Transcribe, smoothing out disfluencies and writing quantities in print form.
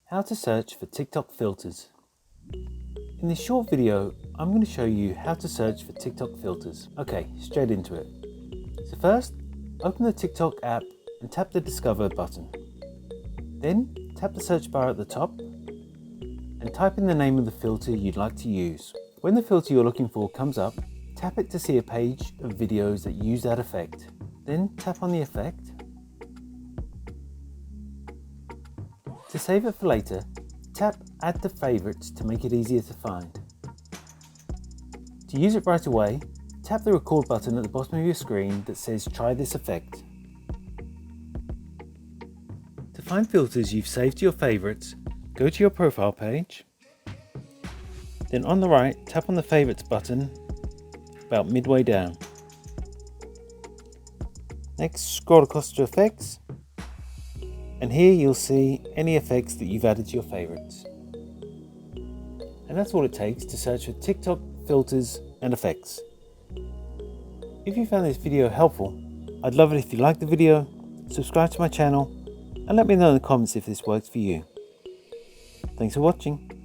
How to search for TikTok filters. In this short video, I'm going to show you how to search for TikTok filters. Okay, straight into it. So first, open the TikTok app and tap the Discover button. Then tap the search bar at the top and type in the name of the filter you'd like to use. When the filter you're looking for comes up, tap it to see a page of videos that use that effect. Then tap on the effect. To save it for later, tap Add to Favorites to make it easier to find. To use it right away, tap the record button at the bottom of your screen that says Try this effect. To find filters you've saved to your favorites, go to your profile page. Then on the right, tap on the Favorites button about midway down. Next, scroll across to Effects, and here you'll see any effects that you've added to your favorites. And that's all it takes to search for TikTok filters and effects. If you found this video helpful, I'd love it if you liked the video, subscribe to my channel, and let me know in the comments if this works for you. Thanks for watching.